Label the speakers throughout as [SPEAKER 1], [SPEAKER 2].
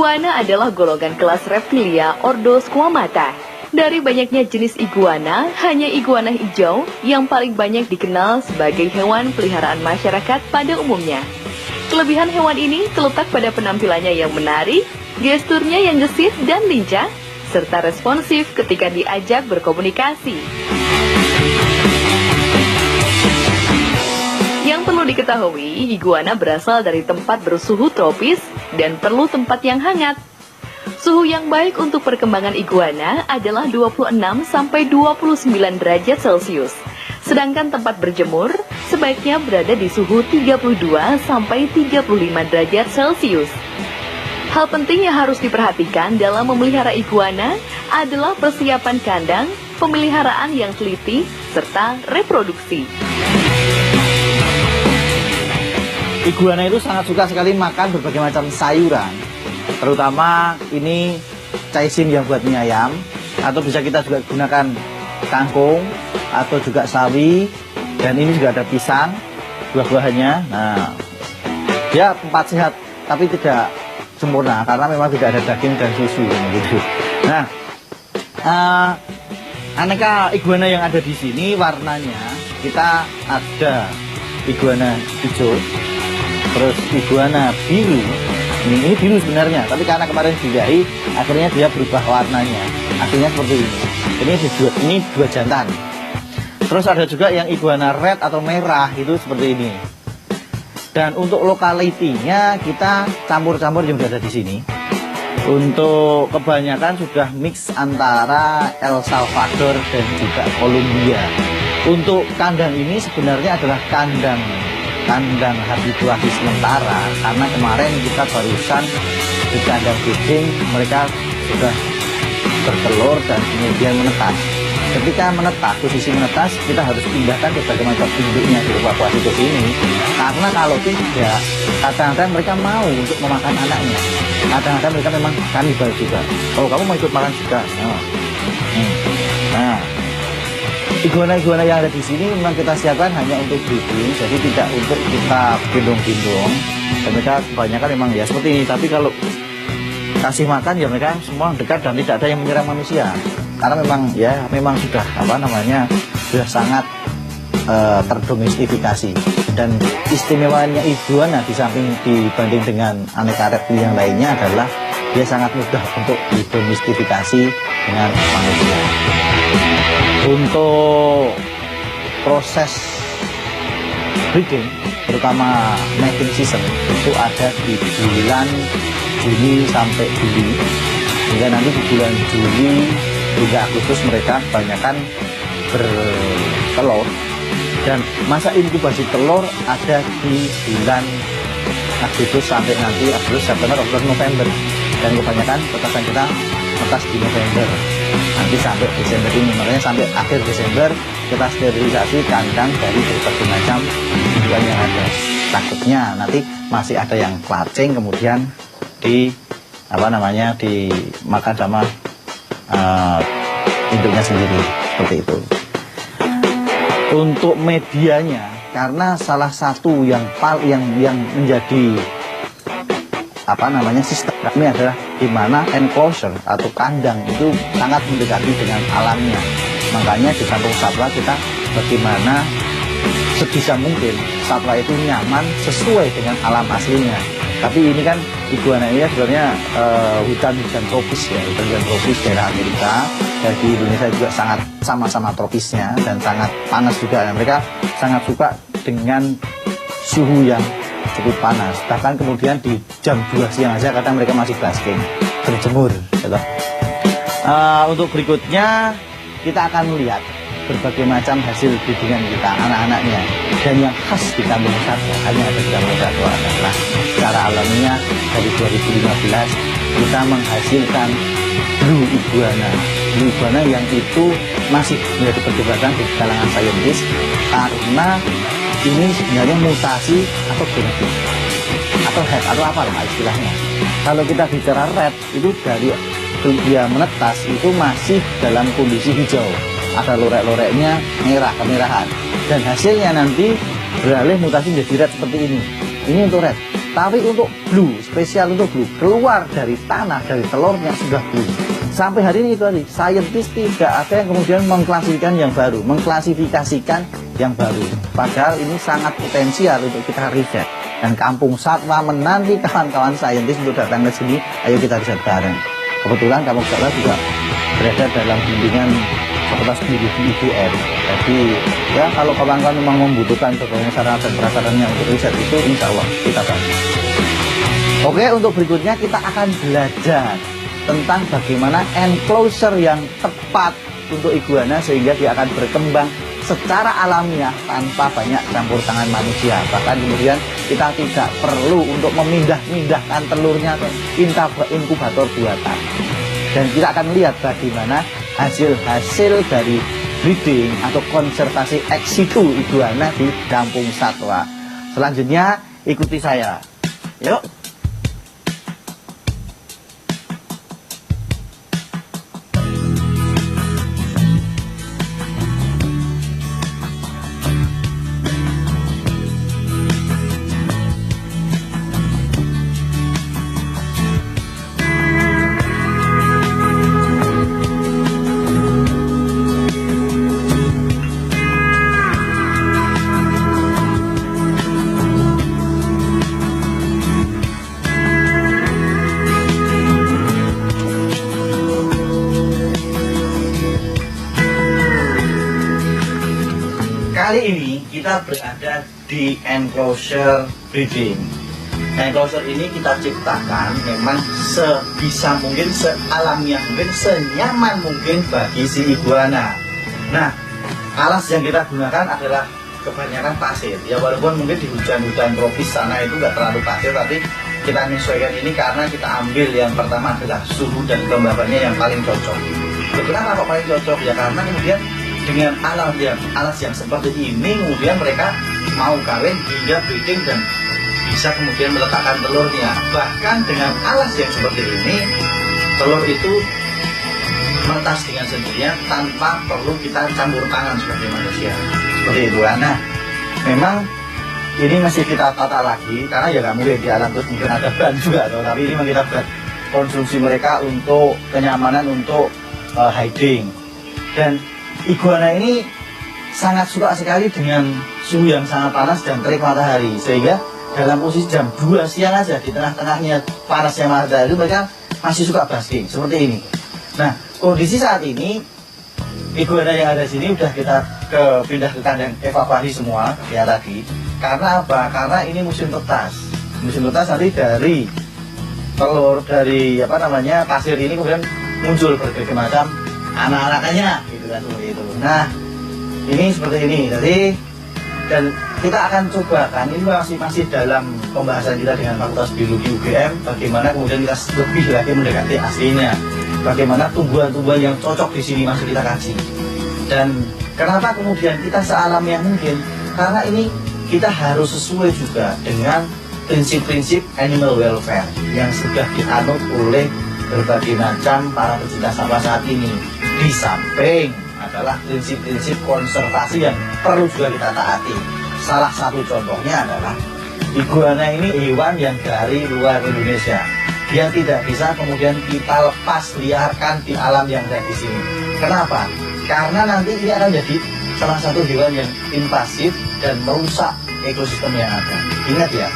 [SPEAKER 1] Iguana adalah golongan kelas reptilia ordo Squamata. Dari banyaknya jenis iguana, hanya iguana hijau yang paling banyak dikenal sebagai hewan peliharaan masyarakat pada umumnya. Kelebihan hewan ini terletak pada penampilannya yang menarik, gesturnya yang gesit dan lincah, serta responsif ketika diajak berkomunikasi. Yang perlu diketahui, iguana berasal dari tempat bersuhu tropis dan perlu tempat yang hangat. Suhu yang baik untuk perkembangan iguana adalah 26-29 derajat Celcius. Sedangkan tempat berjemur sebaiknya berada di suhu 32-35 derajat Celcius. Hal penting yang harus diperhatikan dalam memelihara iguana adalah persiapan kandang, pemeliharaan yang teliti, serta reproduksi.
[SPEAKER 2] Iguana itu sangat suka sekali makan berbagai macam sayuran. Terutama ini caicin yang buat mie ayam, atau bisa kita juga gunakan kangkung atau juga sawi, dan ini juga ada pisang, buah-buahannya. Nah, dia tempat sehat tapi tidak sempurna karena memang tidak ada daging dan susu gitu. Nah, aneka iguana yang ada di sini warnanya kita ada iguana hijau, terus iguana biru. Ini biru sebenarnya, tapi karena kemarin dilahi, akhirnya dia berubah warnanya. Akhirnya seperti ini. Ini dua jantan. Terus ada juga yang iguana red atau merah, itu seperti ini. Dan untuk lokalitinya kita campur-campur yang ada di sini. Untuk kebanyakan sudah mix antara El Salvador dan juga Kolombia. Untuk kandang ini sebenarnya adalah kandang habituasi sementara, karena kemarin kita barusan di kandang breeding mereka sudah bertelur dan kemudian menetas. Ketika menetas, posisi menetas kita harus pindahkan berbagai macam induknya dievakuasi ke sini, karena kalau tidak kadang-kadang mereka mau untuk memakan anaknya, kadang-kadang mereka memang kanibal juga. Kalau kamu mau ikut makan juga, nah iguana-iguana yang ada di sini memang kita siapkan hanya untuk breeding, jadi tidak untuk kita gendong-gendong. Dan mereka kebanyakan memang ya seperti ini. Tapi kalau kasih makan ya mereka semua dekat dan tidak ada yang menyerang manusia. Karena memang sudah sudah sangat terdomestifikasi. Dan istimewanya iguana di samping dibanding dengan aneka reptil yang lainnya adalah dia sangat mudah untuk didomestifikasi dengan manusia. Untuk proses breeding, terutama mating season, itu ada di bulan Juni sampai Juli. Hingga nanti di bulan Juli hingga Agustus mereka kebanyakan bertelur. Dan masa inkubasi telur ada di bulan Agustus sampai nanti Agustus, September, Oktober, November. Dan kebanyakan petasan kita metas di November. Nanti sampai Desember ini, makanya sampai akhir Desember kita sterilisasi kandang dari berbagai macam indukan yang ada. Takutnya nanti masih ada yang kelacing kemudian dimakan sama induknya sendiri, seperti itu. Untuk medianya, karena salah satu yang menjadi sistem kami adalah di mana enclosure atau kandang itu sangat mendekati dengan alamnya. Makanya di kampung satwa kita bagaimana sebisa mungkin satwa itu nyaman sesuai dengan alam aslinya. Tapi ini kan iguana ini sebenarnya hutan tropis ya, hutan tropis daerah Amerika. Dan di Indonesia juga sangat sama-sama tropisnya dan sangat panas juga. Dan mereka sangat suka dengan suhu yang cukup panas. Bahkan kemudian di jam 2 siang aja kadang mereka masih basking, berjemur gitu. Untuk berikutnya kita akan melihat berbagai macam hasil breedingan kita, anak-anaknya. Dan yang khas di kampung satwa, hanya ada di kampung satwa adalah secara alamiah dari 2015 kita menghasilkan blue iguana. Blue iguana yang itu masih menjadi perdebatan di kalangan saintis, karena ini sebenarnya mutasi atau genetik atau head atau apalah istilahnya. Kalau kita bicara red, itu dari dia menetas itu masih dalam kondisi hijau, ada lorek-loreknya merah, kemerahan, dan hasilnya nanti beralih mutasi menjadi red seperti ini. Ini untuk red. Tapi untuk blue, spesial untuk blue, keluar dari tanah, dari telurnya sudah blue. Sampai hari ini itu tadi, saintis tidak ada yang kemudian mengklasifikasikan yang baru, mengklasifikasikan yang baru. Padahal ini sangat potensial untuk kita riset. Dan Kampung Satwa menanti kawan-kawan saintis untuk datang ke sini. Ayo kita riset bareng. Kebetulan Kampung Satwa juga berada dalam bimbingan Fakultas Biologi UGM. Jadi ya kalau kawan-kawan memang membutuhkan berbagai sarana dan prasarannya untuk riset itu, insya Allah kita bantu. Oke, untuk berikutnya kita akan belajar tentang bagaimana enclosure yang tepat untuk iguana sehingga dia akan berkembang secara alamiah tanpa banyak campur tangan manusia. Bahkan kemudian kita tidak perlu untuk memindah-mindahkan telurnya ke inkubator buatan. Dan kita akan lihat bagaimana hasil-hasil dari breeding atau konservasi ex situ iguana di Kampung Satwa. Selanjutnya ikuti saya. Yuk. Kali ini kita berada di enclosure breeding. Enclosure ini kita ciptakan memang sebisa mungkin, sealamiah mungkin, senyaman mungkin bagi si iguana. Nah, alas yang kita gunakan adalah kebanyakan pasir. Ya walaupun mungkin di hujan-hujan tropis sana itu nggak terlalu pasir, tapi kita menyesuaikan ini karena kita ambil yang pertama adalah suhu dan kelembabannya yang paling cocok. Kenapa kok paling cocok? Ya karena kemudian dengan alas yang seperti ini kemudian mereka mau kawin hingga breeding dan bisa kemudian meletakkan telurnya. Bahkan dengan alas yang seperti ini telur itu menetas dengan sendirinya tanpa perlu kita campur tangan sebagai manusia. Seperti itu. Nah, memang ini masih kita tata lagi karena ya nggak mungkin di alam terus mungkin ada ban juga atau, tapi ini memang kita buat konsumsi mereka untuk kenyamanan, untuk hiding. Dan iguana ini sangat suka sekali dengan suhu yang sangat panas dan terik matahari, sehingga dalam posisi jam 2 siang aja di tengah-tengahnya panasnya matahari mereka masih suka basking seperti ini. Nah, kondisi saat ini iguana yang ada di sini udah kita pindah ke kandang evakuasi semua ya tadi. Karena apa? Karena ini musim tetas. Musim tetas nanti dari telur dari pasir ini kemudian muncul berbagai macam anak-anaknya gitu kan, seperti itu. Nah, ini seperti ini tadi, dan kita akan coba kan, ini masih dalam pembahasan kita dengan Fakultas Biologi UGM, bagaimana kemudian kita lebih lagi mendekati aslinya, bagaimana tumbuhan-tumbuhan yang cocok di sini masih kita kaji. Dan kenapa kemudian kita sealamiah mungkin? Karena ini kita harus sesuai juga dengan prinsip-prinsip animal welfare yang sudah dianut oleh berbagai macam para pecinta satwa saat ini. Di samping adalah prinsip-prinsip konservasi yang perlu juga kita taati. Salah satu contohnya adalah iguana ini hewan yang dari luar Indonesia. Dia tidak bisa kemudian kita lepas liarkan di alam yang ada di sini. Kenapa? Karena nanti ini akan jadi salah satu hewan yang invasif dan merusak ekosistem yang ada. Ingat ya,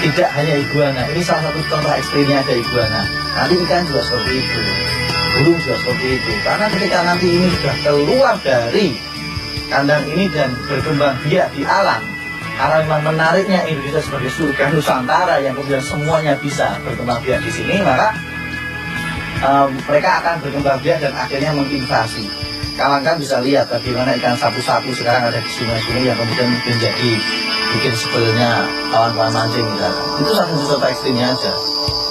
[SPEAKER 2] tidak hanya iguana, ini salah satu contoh ekstrimnya ada iguana. Nanti ikan juga seperti itu, burung juga seperti itu. Karena ketika nanti ini sudah keluar dari kandang ini dan berkembang biak di alam, karena memang menariknya Indonesia sebagai surga Nusantara yang kemudian semuanya bisa berkembang biak di sini, maka mereka akan berkembang biak dan akhirnya menginvasi. Kawan-kawan bisa lihat bagaimana ikan sapu-sapu sekarang ada di sungai-sungai yang kemudian menjadi bikin sebelnya kawan-kawan mancing misalkan. Itu satu contoh ekstrimnya aja.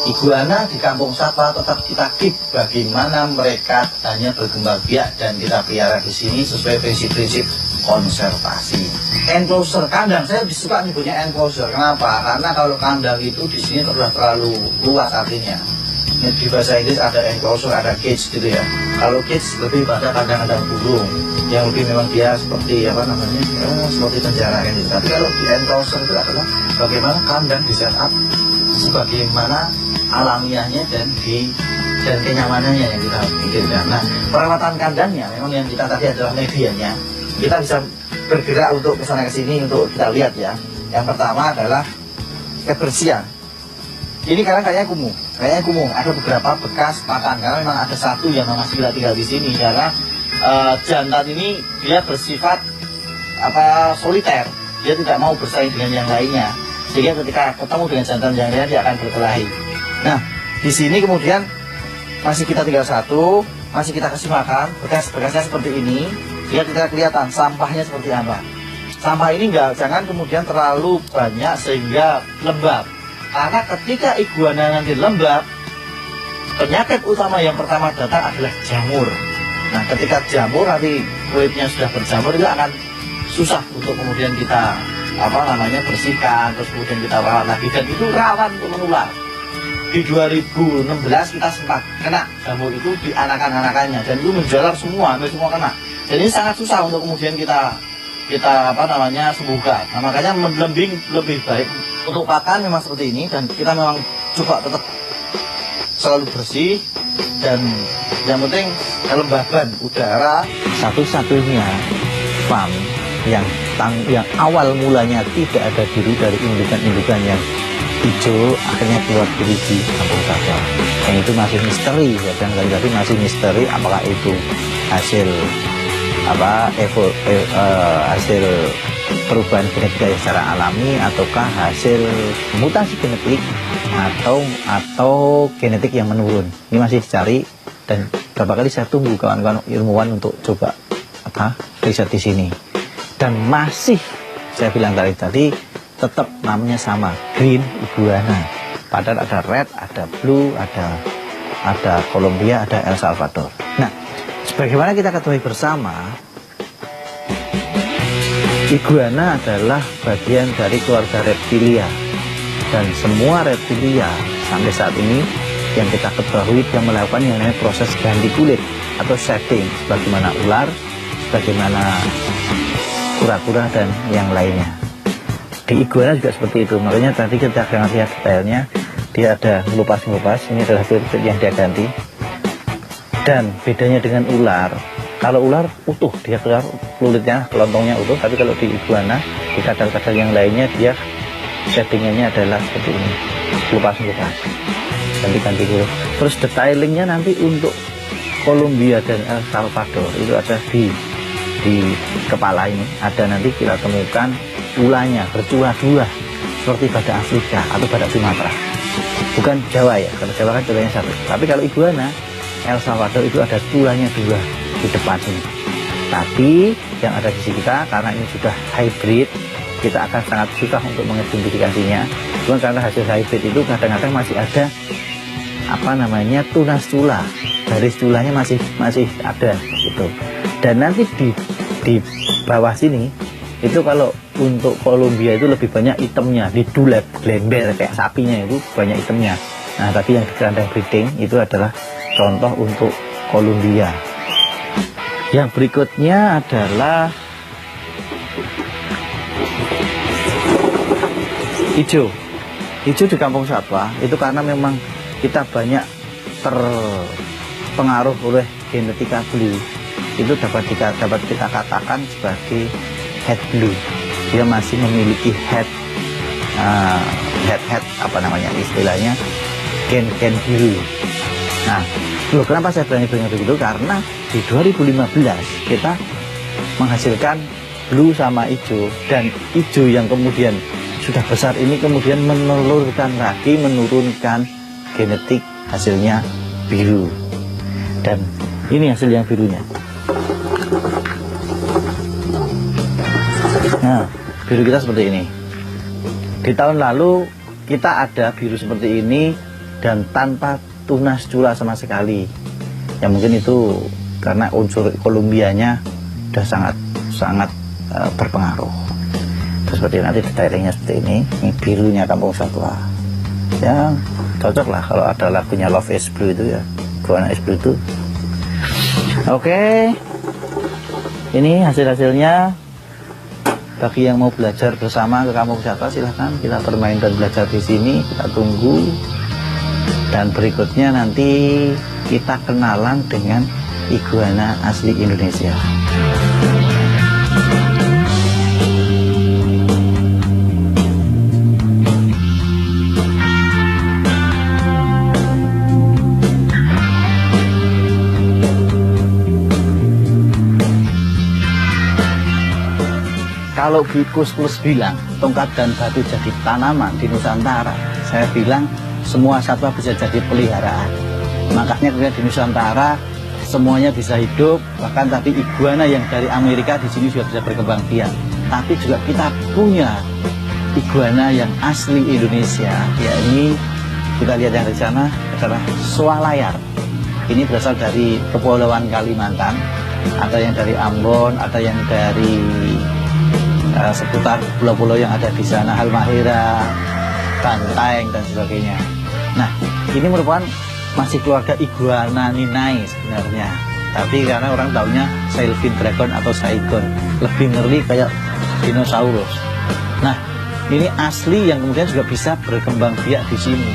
[SPEAKER 2] Iguana di Kampung Satwa tetap kita keep bagaimana mereka hanya berkembang biak dan kita pelihara di sini sesuai prinsip-prinsip konservasi. Enclosure kandang, saya lebih suka nyebutnya enclosure. Kenapa? Karena kalau kandang itu di sini sudah terlalu luas artinya. di bahasa Inggris ada enclosure, ada cage gitu ya. Kalau cage lebih pada kandang-kandang burung yang lebih memang dia seperti apa namanya, seperti penjara kan gitu. Tapi kalau di enclosure itu adalah bagaimana kandang di setup sebagaimana alamiahnya dan kenyamanannya yang kita pikirkan. Nah, perawatan kandangnya memang yang kita tadi adalah medianya. Kita bisa bergerak untuk kesana kesini untuk kita lihat ya. Yang pertama adalah kebersihan. Ini kayaknya kumuh. Ada beberapa bekas makan karena memang ada satu yang masih tinggal di sini karena jantan ini dia bersifat soliter. Dia tidak mau bersaing dengan yang lainnya. Sehingga ketika ketemu dengan jantan yang lain dia akan berkelahi. Nah, di sini kemudian masih kita tinggal satu, masih kita kasih makan, bekas-bekasnya seperti ini. Dia tidak kelihatan sampahnya seperti apa. Sampah ini jangan kemudian terlalu banyak sehingga lembab. Karena ketika iguana nanti lembab, penyakit utama yang pertama datang adalah jamur. Nah, ketika jamur nanti kulitnya sudah berjamur itu akan susah untuk kemudian kita bersihkan, terus kemudian kita rawat lagi, dan itu rawan untuk menular. Di 2016 kita sempat kena jamur itu di anakan-anakannya dan itu menjalar semua, hampir semua kena. Jadi ini sangat susah untuk kemudian kita sembuhkan. Nah, makanya lebih baik untuk pakan memang seperti ini, dan kita memang coba tetap selalu bersih, dan yang penting kelembaban udara. Satu-satunya farm yang awal mulanya tidak ada biru dari indukan-indukan yang hijau akhirnya keluar biru di Kampung Satwa. Yang itu masih misteri ya, dan kali masih misteri apakah itu hasil hasil perubahan genetik secara alami ataukah hasil mutasi genetik atau genetik yang menurun. Ini masih dicari, dan beberapa kali saya tunggu kawan-kawan ilmuwan untuk coba riset di sini. Dan masih saya bilang tadi tetap namanya sama, green iguana. Padahal ada red, ada blue, ada Colombia, ada El Salvador. Nah, sebagaimana kita ketahui bersama, iguana adalah bagian dari keluarga reptilia, dan semua reptilia sampai saat ini yang kita ketahui yang melakukan yang namanya proses ganti kulit atau shedding, sebagaimana ular, sebagaimana kura-kura dan yang lainnya. Di iguana juga seperti itu. Makanya tadi kita akan lihat detailnya, dia ada ngelupas, ini adalah kulit yang dia ganti. Dan bedanya dengan ular, kalau ular utuh, dia keluar kulitnya, kelontongnya utuh. Tapi kalau di iguana, di kadal-kadal yang lainnya, dia settingannya adalah seperti ini, ngelupas, ganti-ganti kulit. Terus detailingnya nanti untuk Colombia dan El Salvador itu ada di kepala ini, ada nanti kita temukan ulahnya bercula-dua seperti badak Afrika atau badak Sumatera. Bukan Jawa ya, kalau Jawa kan culanya satu. Tapi kalau iguana El Salvador itu ada tulanya dua di depan sini. Tapi yang ada di sini kita, karena ini sudah hybrid, kita akan sangat susah untuk mengidentifikasinya. Cuma karena hasil hybrid itu kadang-kadang masih ada tunas tula, garis tulanya masih ada gitu. Dan nanti di bawah sini itu kalau untuk Colombia itu lebih banyak itemnya, di dulep, glember kayak sapinya itu banyak itemnya. Nah, tadi yang di kandang breeding itu adalah contoh untuk Colombia. Yang berikutnya adalah hijau di Kampung Satwa. Itu karena memang kita banyak terpengaruh oleh genetika blue. Itu dapat kita katakan sebagai head blue. Dia masih memiliki head istilahnya gen biru. Nah, kenapa saya berani begitu? Karena di 2015 kita menghasilkan blue sama hijau, dan hijau yang kemudian sudah besar ini kemudian menurunkan genetik, hasilnya biru. Dan ini hasil yang birunya. Nah, biru kita seperti ini. Di tahun lalu kita ada biru seperti ini dan tanpa tunas cula sama sekali. Ya mungkin itu karena unsur Kolumbianya sudah sangat berpengaruh. Terus seperti nanti detailingnya seperti ini birunya Kampung Satwa. Ya, cocok lah kalau ada lagunya Love is Blue itu ya, iguana is blue itu. Oke, ini hasil-hasilnya. Bagi yang mau belajar bersama ke Kampung Wisata, silahkan kita bermain dan belajar di sini. Kita tunggu. Dan berikutnya nanti kita kenalan dengan iguana asli Indonesia. Kalau Gus Plus bilang tongkat dan batu jadi tanaman di Nusantara, saya bilang semua satwa bisa jadi peliharaan. Makanya kemudian di Nusantara semuanya bisa hidup. Bahkan tadi iguana yang dari Amerika di sini juga bisa berkembang biak. Tapi juga kita punya iguana yang asli Indonesia. Yakni kita lihat yang di sana adalah swalayan. Ini berasal dari Kepulauan Kalimantan. Ada yang dari Ambon, ada yang dari seputar pulau-pulau yang ada di sana, Halmahera, Bantaeng dan sebagainya. Nah, ini merupakan masih keluarga Iguananinae sebenarnya. Tapi karena orang taunya Sailfin Dragon atau Saigon, lebih ngeri kayak dinosaurus. Nah, ini asli yang kemudian juga bisa berkembang biak di sini.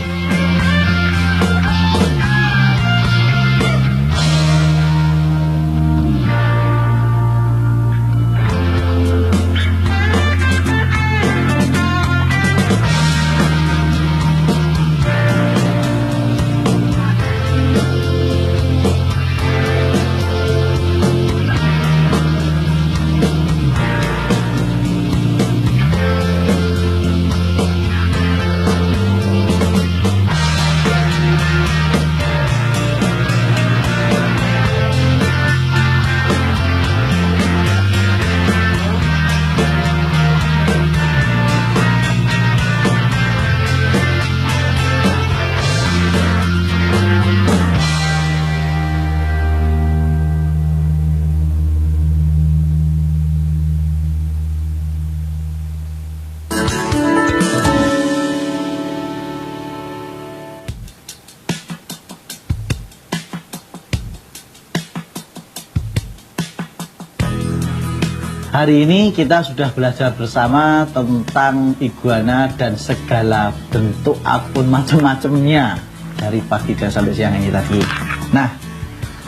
[SPEAKER 2] Hari ini kita sudah belajar bersama tentang iguana dan segala bentuk apun macam-macamnya dari pagi dan sampai siang ini tadi. Nah,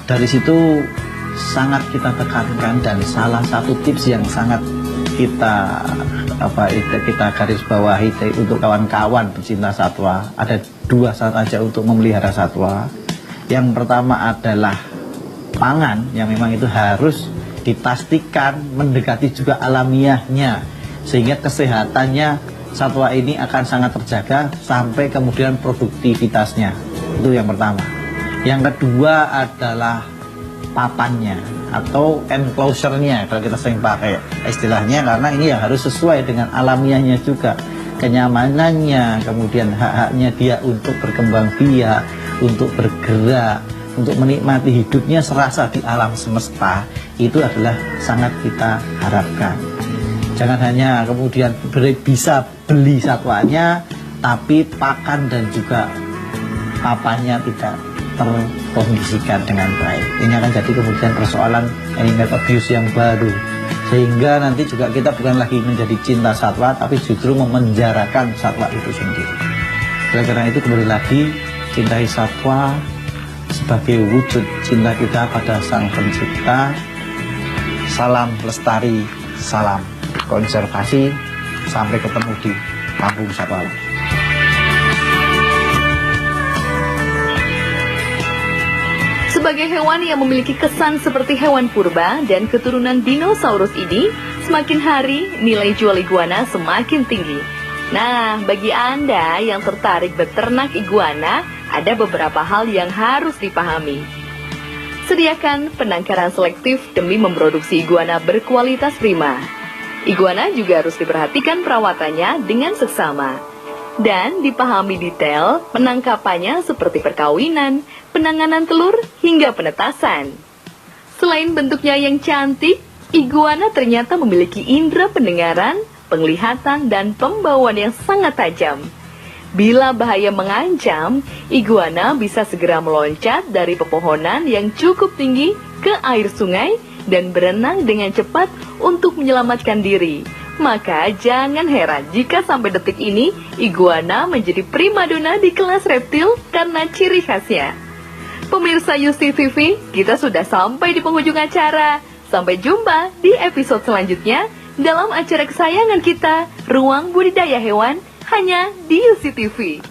[SPEAKER 2] dari situ sangat kita tekankan dan salah satu tips yang sangat kita garis bawahi untuk kawan-kawan pecinta satwa, ada dua saja untuk memelihara satwa. Yang pertama adalah pangan yang memang itu harus dipastikan mendekati juga alamiahnya, sehingga kesehatannya satwa ini akan sangat terjaga sampai kemudian produktivitasnya. Itu yang pertama. Yang kedua adalah papannya atau enclosure-nya, kalau kita sering pakai istilahnya, karena ini yang harus sesuai dengan alamiahnya juga, kenyamanannya, kemudian hak-haknya dia untuk berkembang biak, untuk bergerak, untuk menikmati hidupnya serasa di alam semesta. Itu adalah sangat kita harapkan. Jangan hanya kemudian bisa beli satwanya, tapi pakan dan juga papannya tidak terkondisikan dengan baik. Ini akan jadi kemudian persoalan animal abuse yang baru, sehingga nanti juga kita bukan lagi menjadi cinta satwa, tapi justru memenjarakan satwa itu sendiri. Oleh karena itu, kembali lagi cintai satwa sebagai wujud cinta kita pada Sang Pencipta. Salam lestari, salam konservasi. Sampai ketemu di Kampung Satwa.
[SPEAKER 1] Sebagai hewan yang memiliki kesan seperti hewan purba dan keturunan dinosaurus ini, semakin hari nilai jual iguana semakin tinggi. Nah, bagi Anda yang tertarik beternak iguana, ada beberapa hal yang harus dipahami. Sediakan penangkaran selektif demi memproduksi iguana berkualitas prima. Iguana juga harus diperhatikan perawatannya dengan seksama. Dan dipahami detail penangkapannya seperti perkawinan, penanganan telur, hingga penetasan. Selain bentuknya yang cantik, iguana ternyata memiliki indera pendengaran, penglihatan, dan pembawaan yang sangat tajam. Bila bahaya mengancam, iguana bisa segera meloncat dari pepohonan yang cukup tinggi ke air sungai dan berenang dengan cepat untuk menyelamatkan diri. Maka jangan heran jika sampai detik ini iguana menjadi primadona di kelas reptil karena ciri khasnya. Pemirsa Yusi TV, kita sudah sampai di penghujung acara. Sampai jumpa di episode selanjutnya dalam acara kesayangan kita, Ruang Budidaya Hewan, hanya di Yusi TV.